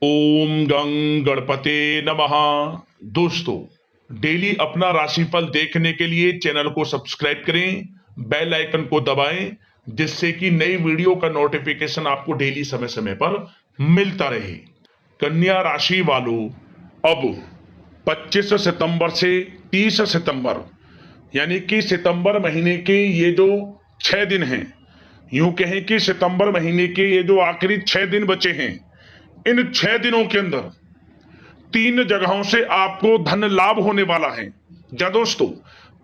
ओम गं गणपते नमः। दोस्तों, डेली अपना राशिफल देखने के लिए चैनल को सब्सक्राइब करें, बेल आइकन को दबाएं, जिससे कि नई वीडियो का नोटिफिकेशन आपको डेली समय समय पर मिलता रहे। कन्या राशि वालों, अब 25 सितंबर से 30 सितंबर यानी कि सितंबर महीने के ये जो 6 दिन हैं, यूं कहें कि सितंबर महीने के ये जो आखिरी 6 दिन बचे हैं, इन 6 दिनों के अंदर 3 जगहों से आपको धन लाभ होने वाला है। जा दोस्तों,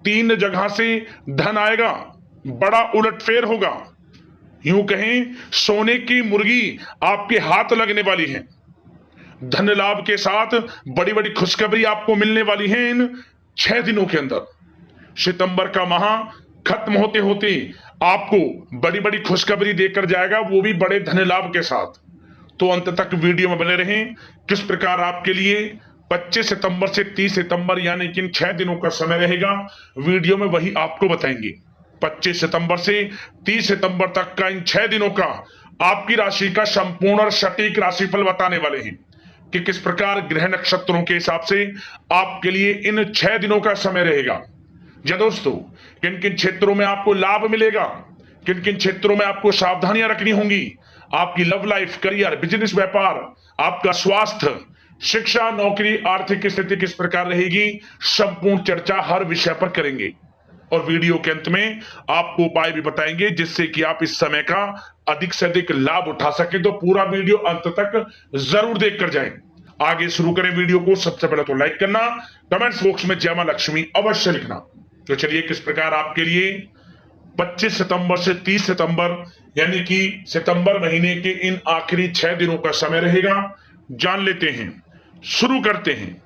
3 जगह से धन आएगा, बड़ा उलटफेर होगा। यूं कहें सोने की मुर्गी आपके हाथ लगने वाली है। धन लाभ के साथ बड़ी बड़ी खुशखबरी आपको मिलने वाली है इन 6 दिनों के अंदर। सितंबर का माह खत्म होते होते आपको बड़ी बड़ी खुशखबरी देकर जाएगा, वो भी बड़े धन लाभ के साथ। तो अंत तक वीडियो में बने रहें। किस प्रकार आपके लिए 25 सितंबर से 30 सितंबर यानी कि इन 6 दिनों का समय रहेगा, वीडियो में वही आपको बताएंगे। 25 सितंबर से 30 सितंबर तक का इन 6 दिनों का आपकी राशि का संपूर्ण और सटीक राशिफल बताने वाले हैं कि किस प्रकार ग्रह नक्षत्रों के हिसाब से आपके लिए इन 6 दिनों का समय रहेगा। जी दोस्तों, किन किन क्षेत्रों में आपको लाभ मिलेगा, किन किन क्षेत्रों में आपको सावधानियां रखनी होंगी, आपकी लव लाइफ, करियर, बिजनेस, व्यापार, आपका स्वास्थ्य, शिक्षा, नौकरी, आर्थिक स्थिति किस प्रकार रहेगी, संपूर्ण चर्चा हर विषय पर करेंगे। और वीडियो के अंत में आपको उपाय भी बताएंगे जिससे कि आप इस समय का अधिक से अधिक लाभ उठा सके। तो पूरा वीडियो अंत तक जरूर देख कर जाएं। आगे शुरू करें वीडियो को। सबसे पहले तो लाइक करना, कमेंट्स बॉक्स में जय मां लक्ष्मी अवश्य लिखना। तो चलिए, किस प्रकार आपके लिए 25 सितंबर से 30 सितंबर यानी कि सितंबर महीने के इन आखिरी 6 दिनों का समय रहेगा, जान लेते हैं। शुरू करते हैं।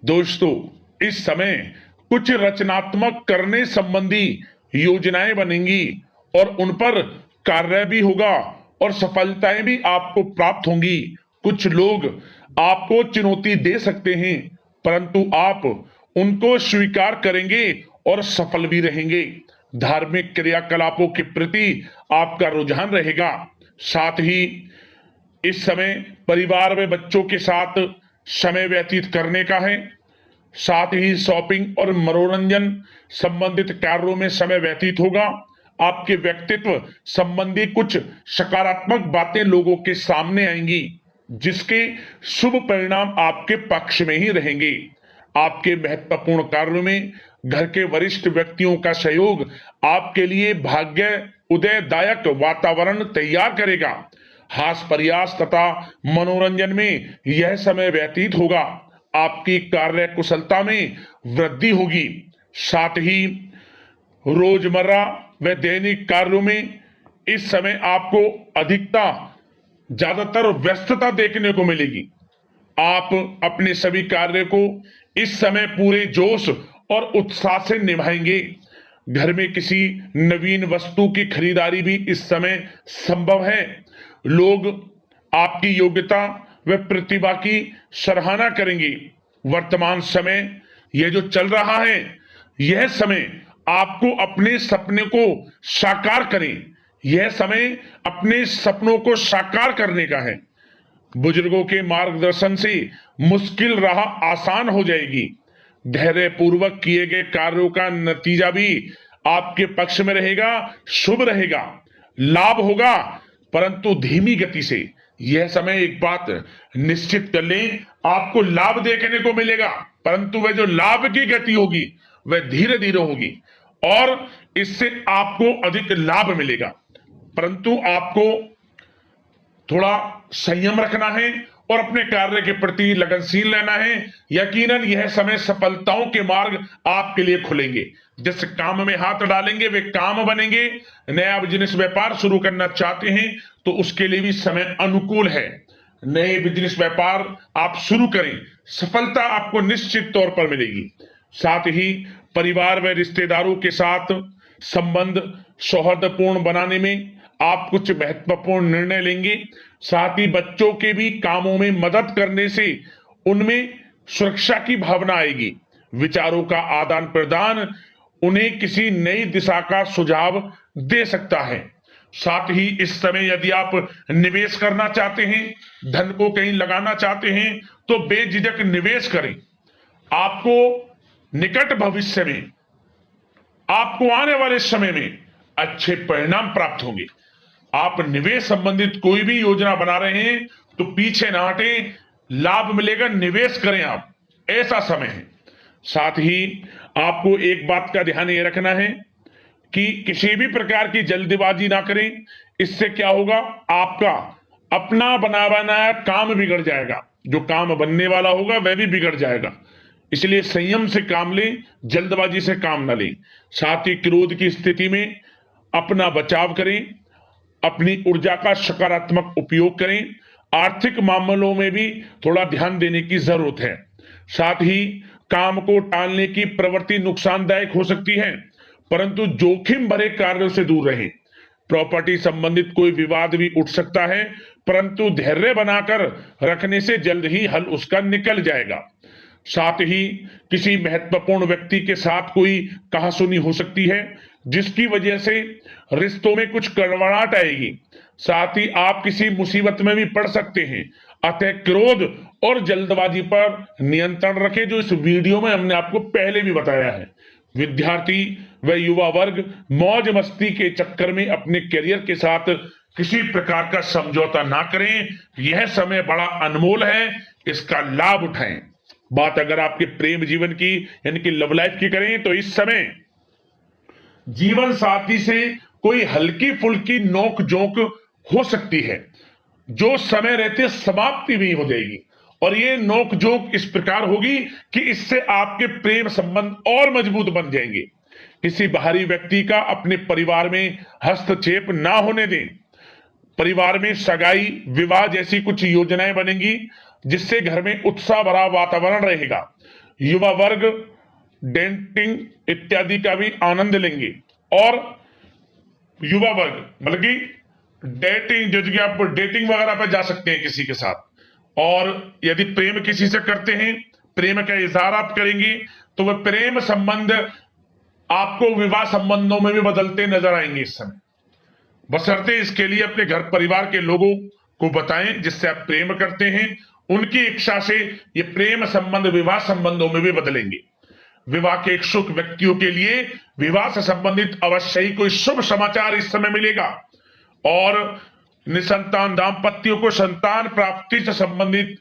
दोस्तों, इस समय कुछ रचनात्मक करने संबंधी योजनाएं बनेंगी और उन पर कार्य भी होगा और सफलताएं भी आपको प्राप्त होंगी। कुछ लोग आपको चुनौती दे सकते हैं, परंतु आप उनको स्वीकार करेंगे और सफल भी रहेंगे। धार्मिक क्रियाकलापों के प्रति आपका रुझान रहेगा। साथ ही इस समय परिवार में बच्चों के साथ समय व्यतीत करने का है। साथ ही शॉपिंग और मनोरंजन संबंधित कार्यों में समय व्यतीत होगा। आपके व्यक्तित्व संबंधी कुछ सकारात्मक बातें लोगों के सामने आएंगी, जिसके शुभ परिणाम आपके पक्ष में ही रहेंगे। आपके महत्वपूर्ण कार्यों में घर के वरिष्ठ व्यक्तियों का सहयोग आपके लिए भाग्य उदयदायक वातावरण तैयार करेगा। हास्य प्रयास तथा मनोरंजन में यह समय व्यतीत होगा। आपकी कार्य कुशलता में वृद्धि होगी। साथ ही रोजमर्रा व दैनिक कार्यों में इस समय आपको ज्यादातर व्यस्तता देखने को मिलेगी। आप अपने सभी कार्य को इस समय पूरे जोश और उत्साह से निभाएंगे। घर में किसी नवीन वस्तु की खरीदारी भी इस समय संभव है। लोग आपकी योग्यता व प्रतिभा की सराहना करेंगे। वर्तमान समय यह जो चल रहा है, यह समय आपको अपने सपने को साकार करें। यह समय अपने सपनों को साकार करने का है। बुजुर्गों के मार्गदर्शन से मुश्किल राह आसान हो जाएगी। धैर्य पूर्वक किए गए कार्यों का नतीजा भी आपके पक्ष में रहेगा, शुभ रहेगा, लाभ होगा, परंतु धीमी गति से। यह समय एक बात निश्चित कर लें, आपको लाभ देखने को मिलेगा, परंतु वह जो लाभ की गति होगी वह धीरे धीरे होगी और इससे आपको अधिक लाभ मिलेगा। परंतु आपको थोड़ा संयम रखना है और अपने कार्य के प्रति लगनशील रहना है। यकीनन यह समय सफलताओं के मार्ग आपके लिए खुलेंगे। जिस काम में हाथ डालेंगे वे काम बनेंगे। नया बिजनेस व्यापार शुरू करना चाहते हैं तो उसके लिए भी समय अनुकूल है। नए बिजनेस व्यापार आप शुरू करें, सफलता आपको निश्चित तौर पर मिलेगी। साथ ही परिवार व रिश्तेदारों के साथ संबंध सौहार्दपूर्ण बनाने में आप कुछ महत्वपूर्ण निर्णय लेंगे। साथ ही बच्चों के भी कामों में मदद करने से उनमें सुरक्षा की भावना आएगी। विचारों का आदान प्रदान उन्हें किसी नई दिशा का सुझाव दे सकता है। साथ ही इस समय यदि आप निवेश करना चाहते हैं, धन को कहीं लगाना चाहते हैं, तो बेझिझक निवेश करें। आपको निकट भविष्य में, आपको आने वाले समय में अच्छे परिणाम प्राप्त होंगे। आप निवेश संबंधित कोई भी योजना बना रहे हैं तो पीछे ना हटें, लाभ मिलेगा, निवेश करें आप, ऐसा समय है। साथ ही आपको एक बात का ध्यान ये रखना है कि किसी भी प्रकार की जल्दबाजी ना करें। इससे क्या होगा, आपका अपना बना बनाया काम बिगड़ जाएगा, जो काम बनने वाला होगा वह भी बिगड़ जाएगा। इसलिए संयम से काम लें, जल्दबाजी से काम ना लें। साथ ही क्रोध की स्थिति में अपना बचाव करें, अपनी ऊर्जा का सकारात्मक उपयोग करें। आर्थिक मामलों में भी थोड़ा ध्यान देने की जरूरत है। साथ ही काम को टालने की प्रवृत्ति नुकसानदायक हो सकती है, परंतु जोखिम भरे कार्यों से दूर रहें। प्रॉपर्टी संबंधित कोई विवाद भी उठ सकता है, परंतु धैर्य बनाकर रखने से जल्द ही हल उसका निकल जाएगा। साथ ही किसी महत्वपूर्ण व्यक्ति के साथ कोई कहासुनी हो सकती है, जिसकी वजह से रिश्तों में कुछ कड़वाहट आएगी। साथ ही आप किसी मुसीबत में भी पड़ सकते हैं। अतः क्रोध और जल्दबाजी पर नियंत्रण रखें, जो इस वीडियो में हमने आपको पहले भी बताया है। विद्यार्थी व युवा वर्ग मौज मस्ती के चक्कर में अपने करियर के साथ किसी प्रकार का समझौता ना करें। यह समय बड़ा अनमोल है, इसका लाभ उठाएं। बात अगर आपके प्रेम जीवन की, यानी कि लव लाइफ की करें, तो इस समय जीवन साथी से कोई हल्की फुल्की नोक झोंक हो सकती है, जो समय रहते समाप्ति भी हो जाएगी। और ये नोक झोंक इस प्रकार होगी कि इससे आपके प्रेम संबंध और मजबूत बन जाएंगे। किसी बाहरी व्यक्ति का अपने परिवार में हस्तक्षेप ना होने दें। परिवार में सगाई, विवाह जैसी कुछ योजनाएं बनेंगी, जिससे घर में उत्साह भरा वातावरण रहेगा। युवा वर्ग डेटिंग इत्यादि का भी आनंद लेंगे। और युवा वर्ग मतलब कि डेटिंग, जैसे कि आप डेटिंग वगैरह पर जा सकते हैं किसी के साथ। और यदि प्रेम किसी से करते हैं, प्रेम का इजहार आप करेंगे, तो वह प्रेम संबंध आपको विवाह संबंधों में भी बदलते नजर आएंगे इस समय। बशर्ते इसके लिए अपने घर परिवार के लोगों को बताएं जिससे आप प्रेम करते हैं। उनकी इच्छा से ये प्रेम संबंध विवाह संबंधों में भी बदलेंगे। विवाह के इच्छुक व्यक्तियों के लिए विवाह से संबंधित अवश्य ही कोई शुभ समाचार इस समय मिलेगा। और निसंतान दाम्पत्यों को संतान प्राप्ति से संबंधित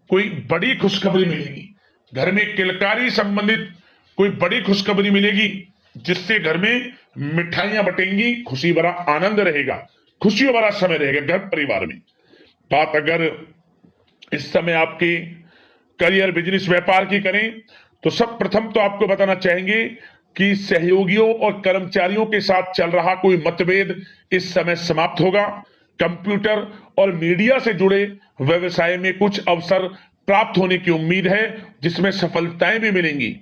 कोई बड़ी खुशखबरी मिलेगी। घर में किलकारी संबंधित कोई बड़ी खुशखबरी मिलेगी, जिससे घर में मिठाइयां बटेंगी, खुशी भरा आनंद रहेगा, खुशियों भरा समय रहेगा घर परिवार में। बात अगर इस समय आपके करियर, बिजनेस, व्यापार की करें, तो सब प्रथम तो आपको बताना चाहेंगे कि सहयोगियों और कर्मचारियों के साथ चल रहा कोई मतभेद इस समय समाप्त होगा। कंप्यूटर और मीडिया से जुड़े व्यवसाय में कुछ अवसर प्राप्त होने की उम्मीद है, जिसमें सफलताएं भी मिलेंगी।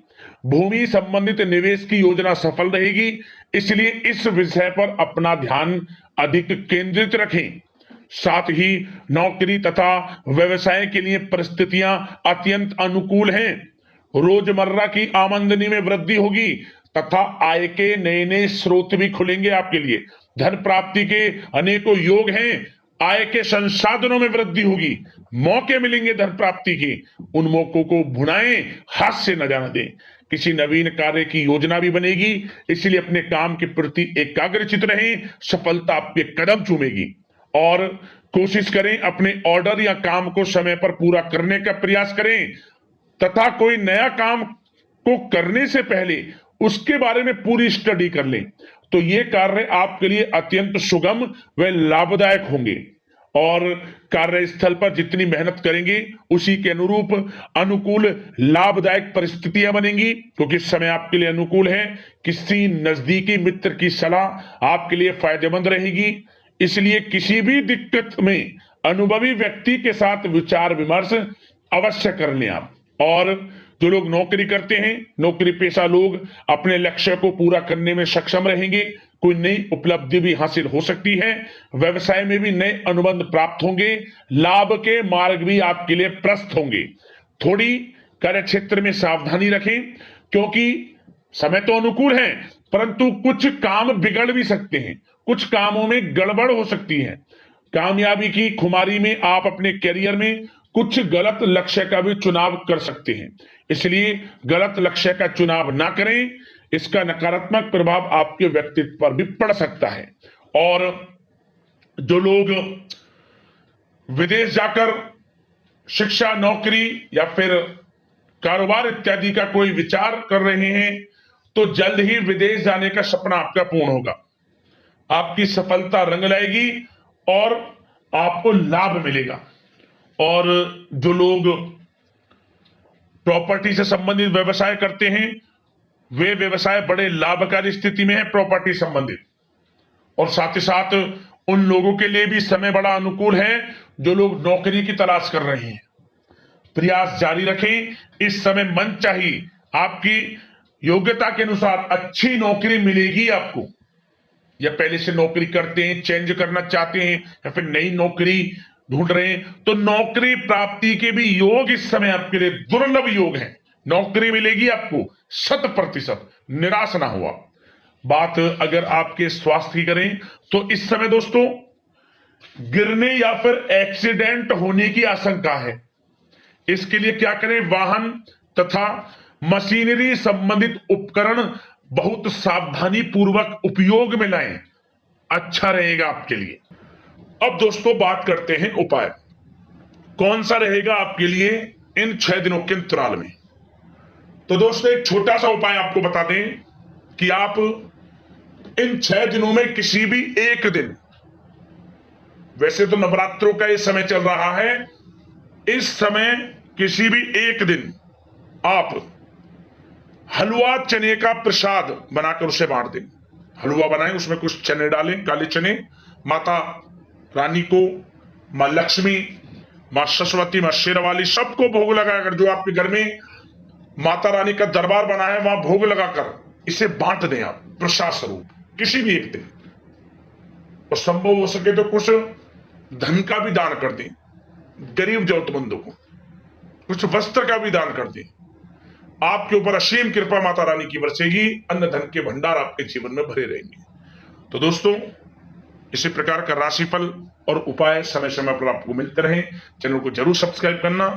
भूमि संबंधित निवेश की योजना सफल रहेगी, इसलिए इस विषय पर अपना ध्यान अधिक केंद्रित रखें। साथ ही नौकरी तथा व्यवसाय के लिए परिस्थितियां अत्यंत अनुकूल हैं। रोजमर्रा की आमदनी में वृद्धि होगी तथा आय के नए नए स्रोत भी खुलेंगे आपके लिए। धन प्राप्ति के अनेकों योग हैं। आय के संसाधनों में वृद्धि होगी, मौके मिलेंगे धन प्राप्ति के। उन मौकों को भुनाएं, हाथ से न जाने दें। किसी नवीन कार्य की योजना भी बनेगी, इसलिए अपने काम के प्रति एकाग्रचित रहें, सफलता आपके कदम चूमेगी। और कोशिश करें अपने ऑर्डर या काम को समय पर पूरा करने का प्रयास करें तथा कोई नया काम को करने से पहले उसके बारे में पूरी स्टडी कर लें, तो ये कार्य आपके लिए अत्यंत सुगम व लाभदायक होंगे। और कार्यस्थल पर जितनी मेहनत करेंगे उसी के अनुरूप अनुकूल लाभदायक परिस्थितियां बनेंगी, क्योंकि समय आपके लिए अनुकूल है। किसी नजदीकी मित्र की सलाह आपके लिए फायदेमंद रहेगी, इसलिए किसी भी दिक्कत में अनुभवी व्यक्ति के साथ विचार विमर्श अवश्य कर लें आप। और जो लोग नौकरी करते हैं, नौकरी पेशा लोग अपने लक्ष्य को पूरा करने में सक्षम रहेंगे। कोई नई उपलब्धि भी हासिल हो सकती है। व्यवसाय में भी नए अनुबंध प्राप्त होंगे। लाभ के मार्ग भी आपके लिए प्रशस्त होंगे। थोड़ी कार्य क्षेत्र में सावधानी रखें, क्योंकि समय तो अनुकूल है, परंतु कुछ काम बिगड़ भी सकते हैं, कुछ कामों में गड़बड़ हो सकती है। कामयाबी की खुमारी में आप अपने करियर में कुछ गलत लक्ष्य का भी चुनाव कर सकते हैं, इसलिए गलत लक्ष्य का चुनाव ना करें। इसका नकारात्मक प्रभाव आपके व्यक्तित्व पर भी पड़ सकता है। और जो लोग विदेश जाकर शिक्षा, नौकरी या फिर कारोबार इत्यादि का कोई विचार कर रहे हैं, तो जल्द ही विदेश जाने का सपना आपका पूर्ण होगा। आपकी सफलता रंग लाएगी और आपको लाभ मिलेगा। और जो लोग प्रॉपर्टी से संबंधित व्यवसाय करते हैं, वे व्यवसाय बड़े लाभकारी स्थिति में है प्रॉपर्टी संबंधित। और साथ ही साथ उन लोगों के लिए भी समय बड़ा अनुकूल है जो लोग नौकरी की तलाश कर रहे हैं। प्रयास जारी रखें, इस समय मन चाहिए आपकी योग्यता के अनुसार अच्छी नौकरी मिलेगी आपको। या पहले से नौकरी करते हैं, चेंज करना चाहते हैं, या फिर नई नौकरी ढूंढ रहे हैं, तो नौकरी प्राप्ति के भी योग इस समय आपके लिए दुर्लभ योग है। नौकरी मिलेगी आपको 100%, निराश ना हुआ। बात अगर आपके स्वास्थ्य की करें तो इस समय दोस्तों गिरने या फिर एक्सीडेंट होने की आशंका है। इसके लिए क्या करें? वाहन तथा मशीनरी संबंधित उपकरण बहुत सावधानी पूर्वक उपयोग में लाएं, अच्छा रहेगा आपके लिए। अब दोस्तों बात करते हैं उपाय, कौन सा रहेगा आपके लिए इन 6 दिनों के अंतराल में। तो दोस्तों एक छोटा सा उपाय आपको बता दें कि आप इन 6 दिनों में किसी भी एक दिन, वैसे तो नवरात्रों का ये समय चल रहा है, इस समय किसी भी एक दिन आप हलवा चने का प्रसाद बनाकर उसे बांट दें। हलवा बनाएं, उसमें कुछ चने डालें, काले चने, माता रानी को, मां लक्ष्मी, मां सरस्वती, मां शेरावाली, सबको भोग लगाकर, जो आपके घर में माता रानी का दरबार बना है वहां भोग लगाकर इसे बांट दें आप प्रसाद स्वरूप किसी भी एक दिन। और संभव हो सके तो कुछ धन का भी दान कर दें, गरीब जरूरतमंदों को कुछ वस्त्र का भी दान कर दें। आपके ऊपर असीम कृपा माता रानी की बरसेगी, अन्न धन के भंडार आपके जीवन में भरे रहेंगे। तो दोस्तों इसी प्रकार का राशिफल और उपाय समय समय पर आपको मिलते रहे। चैनल को जरूर सब्सक्राइब करना,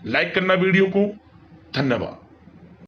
लाइक करना वीडियो को। धन्यवाद।